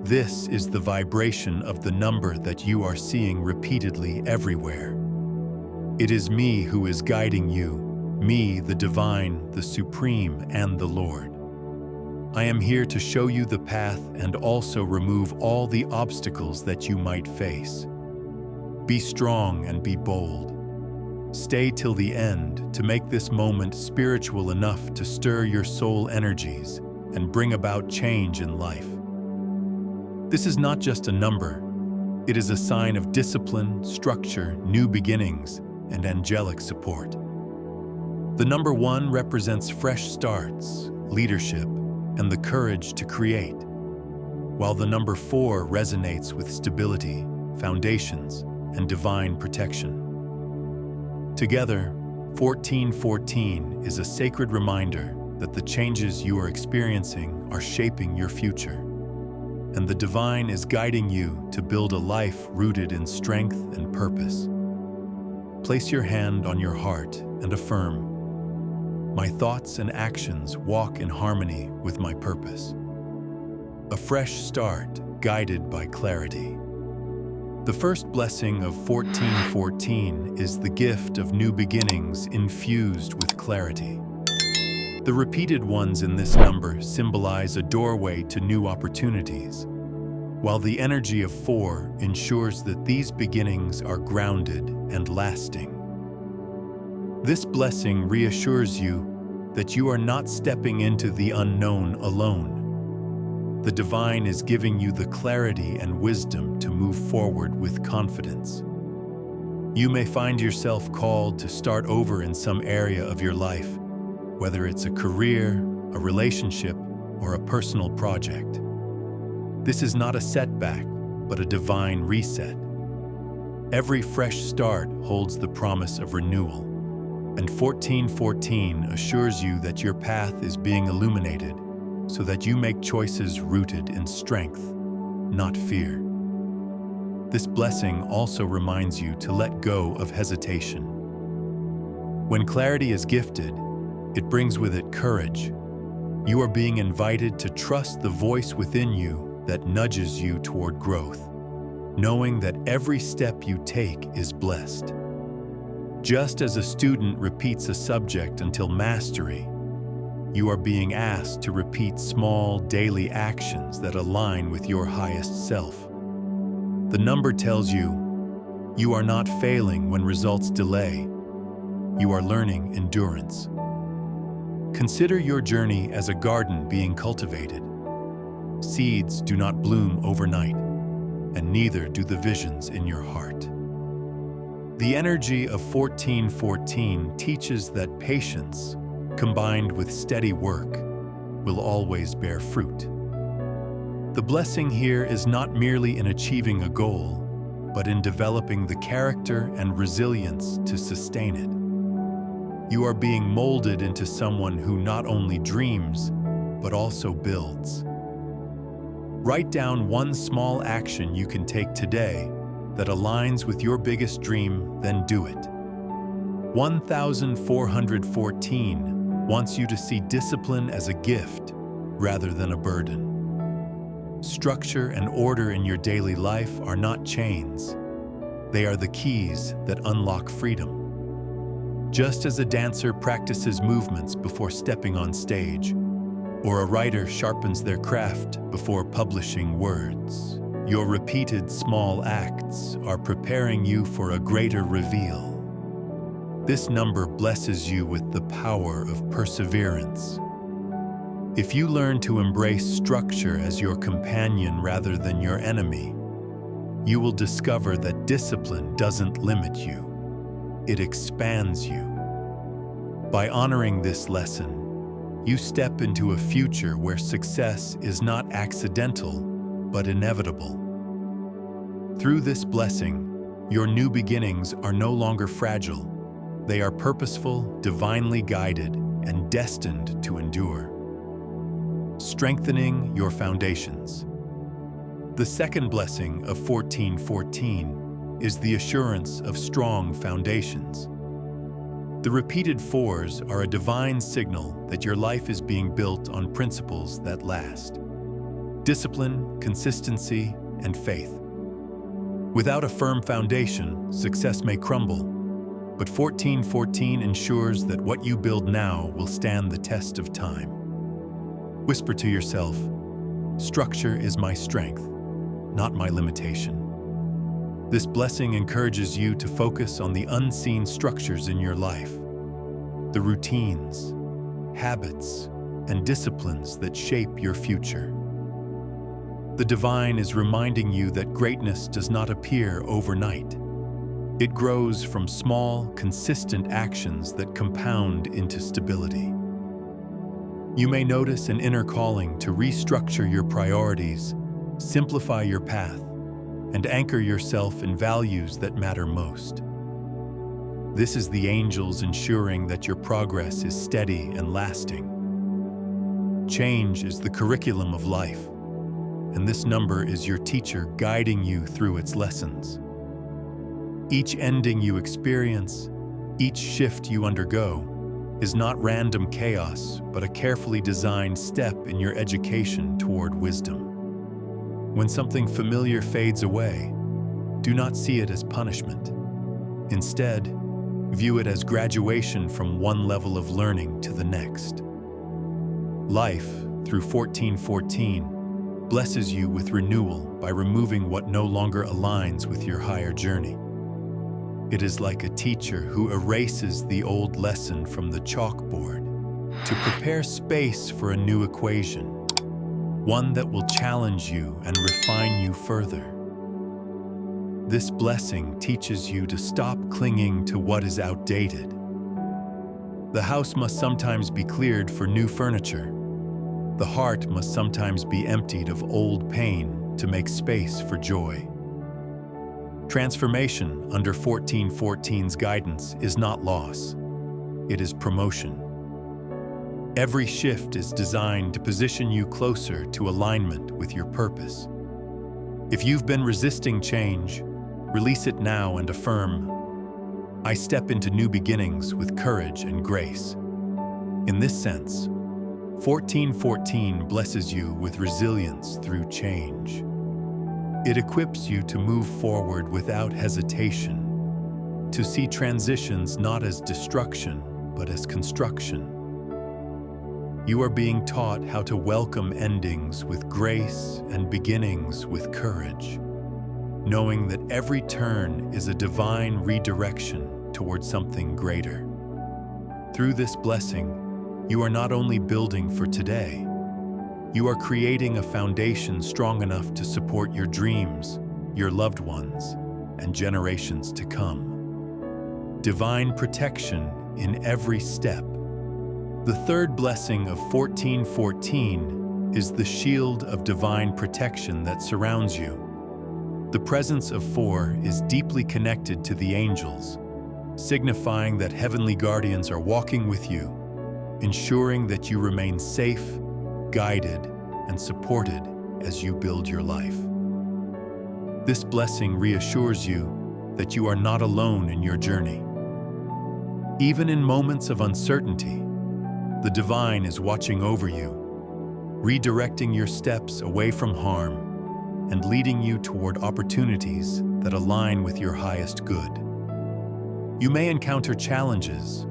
This is the vibration of the number that you are seeing repeatedly everywhere. It is me who is guiding you, me, the divine, the supreme, and the Lord. I am here to show you the path and also remove all the obstacles that you might face. Be strong and be bold. Stay till the end to make this moment spiritual enough to stir your soul energies and bring about change in life. This is not just a number. It is a sign of discipline, structure, new beginnings, and angelic support. The number 1 represents fresh starts, leadership, and the courage to create, while the number 4 resonates with stability, foundations, and divine protection. Together, 1414 is a sacred reminder that the changes you are experiencing are shaping your future, and the divine is guiding you to build a life rooted in strength and purpose. Place your hand on your heart and affirm, "My thoughts and actions walk in harmony with my purpose." A fresh start guided by clarity. The first blessing of 1414 is the gift of new beginnings infused with clarity. The repeated ones in this number symbolize a doorway to new opportunities, while the energy of 4 ensures that these beginnings are grounded and lasting. This blessing reassures you that you are not stepping into the unknown alone. The divine is giving you the clarity and wisdom to move forward with confidence. You may find yourself called to start over in some area of your life, whether it's a career, a relationship, or a personal project. This is not a setback, but a divine reset. Every fresh start holds the promise of renewal, and 1414 assures you that your path is being illuminated so that you make choices rooted in strength, not fear. This blessing also reminds you to let go of hesitation. When clarity is gifted, it brings with it courage. You are being invited to trust the voice within you that nudges you toward growth, knowing that every step you take is blessed. Just as a student repeats a subject until mastery, you are being asked to repeat small daily actions that align with your highest self. The number tells you, you are not failing when results delay. You are learning endurance. Consider your journey as a garden being cultivated. Seeds do not bloom overnight, and neither do the visions in your heart. The energy of 1414 teaches that patience, combined with steady work, will always bear fruit. The blessing here is not merely in achieving a goal, but in developing the character and resilience to sustain it. You are being molded into someone who not only dreams, but also builds. Write down one small action you can take today that aligns with your biggest dream, then do it. 1414 wants you to see discipline as a gift rather than a burden. Structure and order in your daily life are not chains. They are the keys that unlock freedom. Just as a dancer practices movements before stepping on stage, or a writer sharpens their craft before publishing words, your repeated small acts are preparing you for a greater reveal. This number blesses you with the power of perseverance. If you learn to embrace structure as your companion rather than your enemy, you will discover that discipline doesn't limit you. It expands you. By honoring this lesson, you step into a future where success is not accidental, but inevitable. Through this blessing, your new beginnings are no longer fragile. They are purposeful, divinely guided, and destined to endure, strengthening your foundations. The second blessing of 1414 is the assurance of strong foundations. The repeated 4s are a divine signal that your life is being built on principles that last. discipline, consistency, and faith. Without a firm foundation, success may crumble, but 1414 ensures that what you build now will stand the test of time. Whisper to yourself, "Structure is my strength, not my limitation." This blessing encourages you to focus on the unseen structures in your life, the routines, habits, and disciplines that shape your future. The divine is reminding you that greatness does not appear overnight. It grows from small, consistent actions that compound into stability. You may notice an inner calling to restructure your priorities, simplify your path, and anchor yourself in values that matter most. This is the angels ensuring that your progress is steady and lasting. Change is the curriculum of life, and this number is your teacher guiding you through its lessons. Each ending you experience, each shift you undergo, is not random chaos, but a carefully designed step in your education toward wisdom. When something familiar fades away, do not see it as punishment. Instead, view it as graduation from one level of learning to the next. Life, through 1414, blesses you with renewal by removing what no longer aligns with your higher journey. It is like a teacher who erases the old lesson from the chalkboard to prepare space for a new equation, one that will challenge you and refine you further. This blessing teaches you to stop clinging to what is outdated. The house must sometimes be cleared for new furniture. The heart must sometimes be emptied of old pain to make space for joy. Transformation under 1414's guidance is not loss. It is promotion. Every shift is designed to position you closer to alignment with your purpose. If you've been resisting change, release it now and affirm, "I step into new beginnings with courage and grace." In this sense, 1414 blesses you with resilience through change. It equips you to move forward without hesitation, to see transitions not as destruction, but as construction. You are being taught how to welcome endings with grace and beginnings with courage, knowing that every turn is a divine redirection towards something greater. Through this blessing, you are not only building for today, you are creating a foundation strong enough to support your dreams, your loved ones, and generations to come. Divine protection in every step. The third blessing of 1414 is the shield of divine protection that surrounds you. The presence of 4 is deeply connected to the angels, signifying that heavenly guardians are walking with you, ensuring that you remain safe, guided, and supported as you build your life. This blessing reassures you that you are not alone in your journey. Even in moments of uncertainty, the divine is watching over you, redirecting your steps away from harm and leading you toward opportunities that align with your highest good. You may encounter challenges,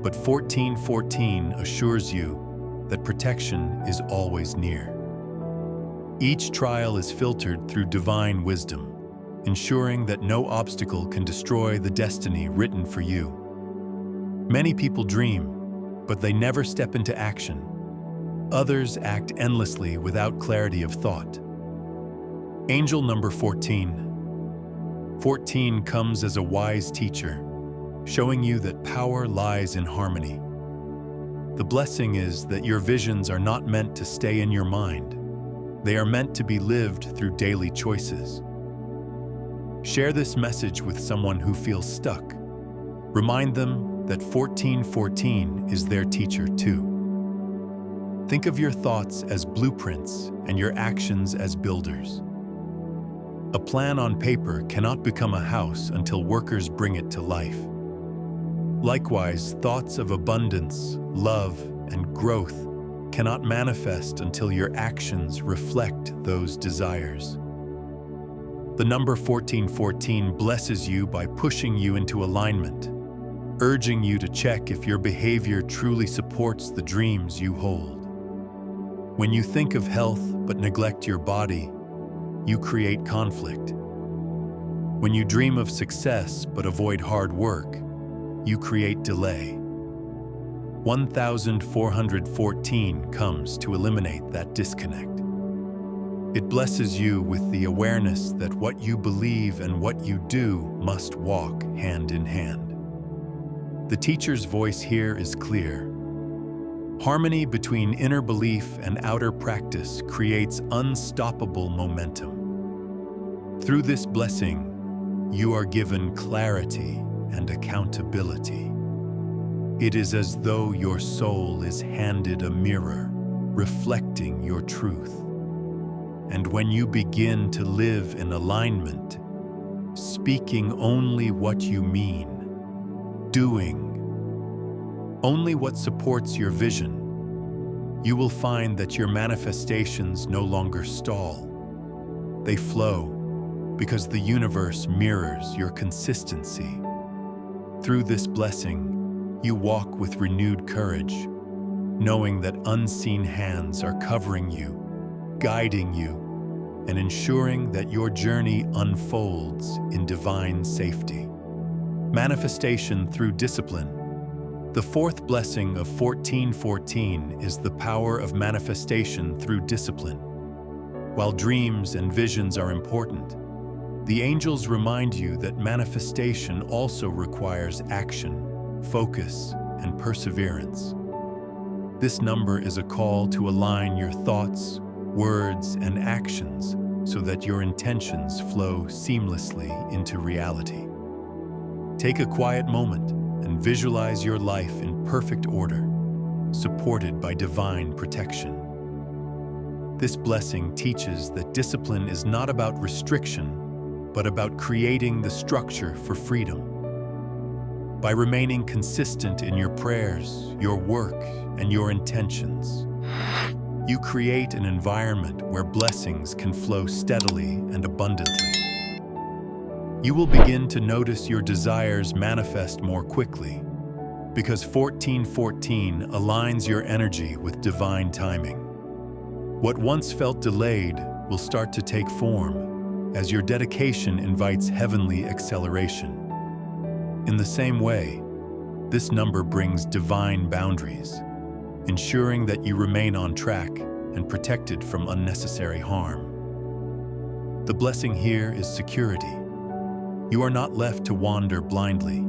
but 1414 assures you that protection is always near. Each trial is filtered through divine wisdom, ensuring that no obstacle can destroy the destiny written for you. Many people dream, but they never step into action. Others act endlessly without clarity of thought. Angel number 14. 14 comes as a wise teacher, showing you that power lies in harmony. The blessing is that your visions are not meant to stay in your mind. They are meant to be lived through daily choices. Share this message with someone who feels stuck. Remind them that 1414 is their teacher too. Think of your thoughts as blueprints and your actions as builders. A plan on paper cannot become a house until workers bring it to life. Likewise, thoughts of abundance, love, and growth cannot manifest until your actions reflect those desires. The number 1414 blesses you by pushing you into alignment, urging you to check if your behavior truly supports the dreams you hold. When you think of health but neglect your body, you create conflict. When you dream of success but avoid hard work, you create delay. 1414 comes to eliminate that disconnect. It blesses you with the awareness that what you believe and what you do must walk hand in hand. The teacher's voice here is clear. Harmony between inner belief and outer practice creates unstoppable momentum. Through this blessing, you are given clarity and accountability. It is as though your soul is handed a mirror, reflecting your truth. And when you begin to live in alignment, speaking only what you mean, doing only what supports your vision, you will find that your manifestations no longer stall. They flow because the universe mirrors your consistency. Through this blessing, you walk with renewed courage, knowing that unseen hands are covering you, guiding you, and ensuring that your journey unfolds in divine safety. Manifestation through discipline. The fourth blessing of 1414 is the power of manifestation through discipline. While dreams and visions are important, the angels remind you that manifestation also requires action, focus, and perseverance. This number is a call to align your thoughts, words, and actions so that your intentions flow seamlessly into reality. Take a quiet moment and visualize your life in perfect order, supported by divine protection. This blessing teaches that discipline is not about restriction, but about creating the structure for freedom. By remaining consistent in your prayers, your work, and your intentions, you create an environment where blessings can flow steadily and abundantly. You will begin to notice your desires manifest more quickly, because 1414 aligns your energy with divine timing. What once felt delayed will start to take form as your dedication invites heavenly acceleration. In the same way, this number brings divine boundaries, ensuring that you remain on track and protected from unnecessary harm. The blessing here is security. You are not left to wander blindly.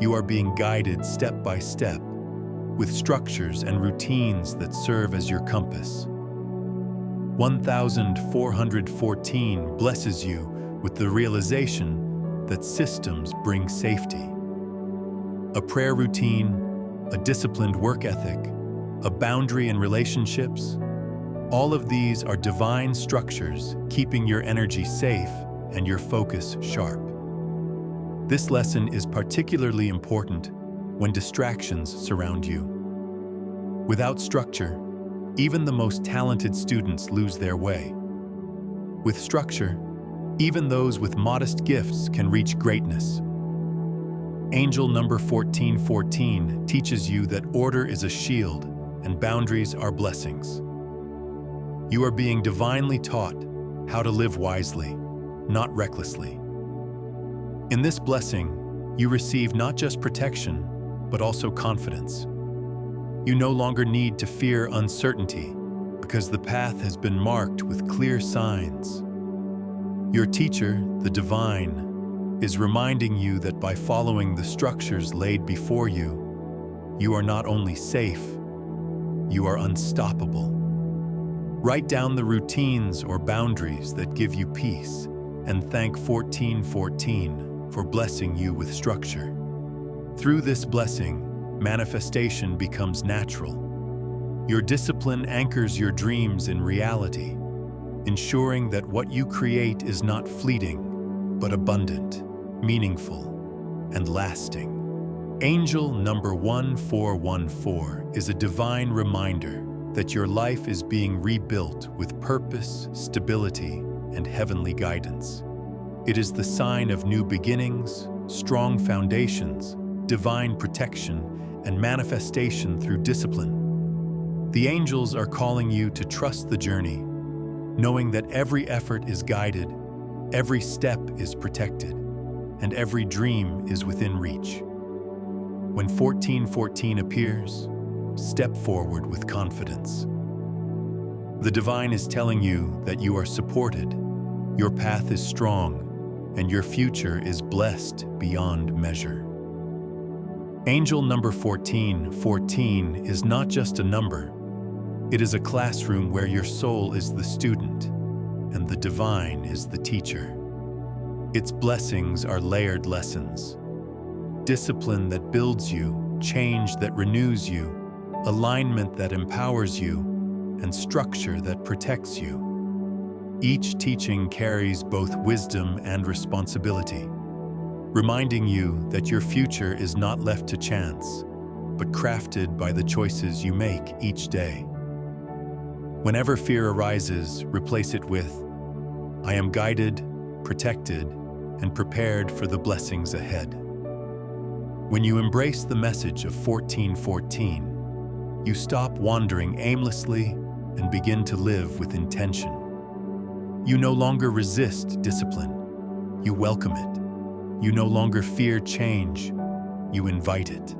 You are being guided step by step, with structures and routines that serve as your compass. 1414 blesses you with the realization that systems bring safety. A prayer routine, a disciplined work ethic, a boundary in relationships, all of these are divine structures keeping your energy safe and your focus sharp. This lesson is particularly important when distractions surround you. Without structure, even the most talented students lose their way. With structure, even those with modest gifts can reach greatness. Angel number 1414 teaches you that order is a shield and boundaries are blessings. You are being divinely taught how to live wisely, not recklessly. In this blessing, you receive not just protection, but also confidence. You no longer need to fear uncertainty because the path has been marked with clear signs. Your teacher, the divine, is reminding you that by following the structures laid before you, you are not only safe, you are unstoppable. Write down the routines or boundaries that give you peace and thank 1414 for blessing you with structure. Through this blessing, manifestation becomes natural. Your discipline anchors your dreams in reality, ensuring that what you create is not fleeting, but abundant, meaningful, and lasting. Angel number 1414 is a divine reminder that your life is being rebuilt with purpose, stability, and heavenly guidance. It is the sign of new beginnings, strong foundations, divine protection, and manifestation through discipline. The angels are calling you to trust the journey, knowing that every effort is guided, every step is protected, and every dream is within reach. When 1414 appears, step forward with confidence. The divine is telling you that you are supported, your path is strong, and your future is blessed beyond measure. Angel number 1414 is not just a number. It is a classroom where your soul is the student and the divine is the teacher. Its blessings are layered lessons. Discipline that builds you, change that renews you, alignment that empowers you, and structure that protects you. Each teaching carries both wisdom and responsibility, reminding you that your future is not left to chance, but crafted by the choices you make each day. Whenever fear arises, replace it with, "I am guided, protected, and prepared for the blessings ahead." When you embrace the message of 1414, you stop wandering aimlessly and begin to live with intention. You no longer resist discipline, you welcome it. You no longer fear change, you invite it.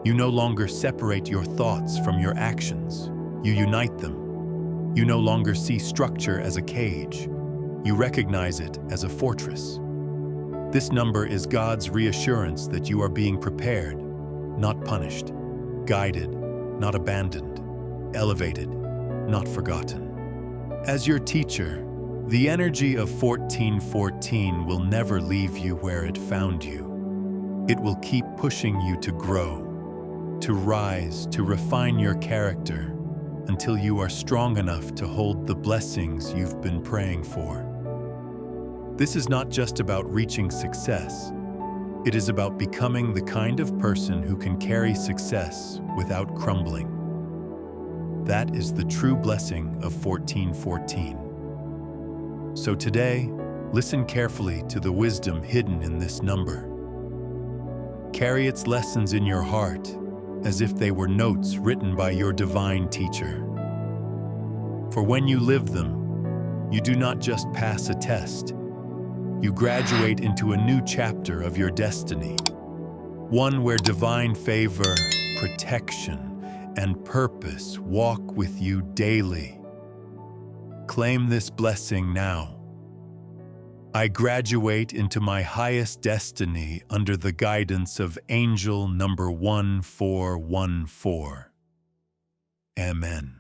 You no longer separate your thoughts from your actions, you unite them. You no longer see structure as a cage, you recognize it as a fortress. This number is God's reassurance that you are being prepared, not punished, guided, not abandoned, elevated, not forgotten. As your teacher, the energy of 1414 will never leave you where it found you. It will keep pushing you to grow, to rise, to refine your character, until you are strong enough to hold the blessings you've been praying for. This is not just about reaching success. It is about becoming the kind of person who can carry success without crumbling. That is the true blessing of 1414. So today, listen carefully to the wisdom hidden in this number. Carry its lessons in your heart as if they were notes written by your divine teacher. For when you live them, you do not just pass a test. You graduate into a new chapter of your destiny, one where divine favor, protection, and purpose walk with you daily. Claim this blessing now. I graduate into my highest destiny under the guidance of Angel number 1414. Amen.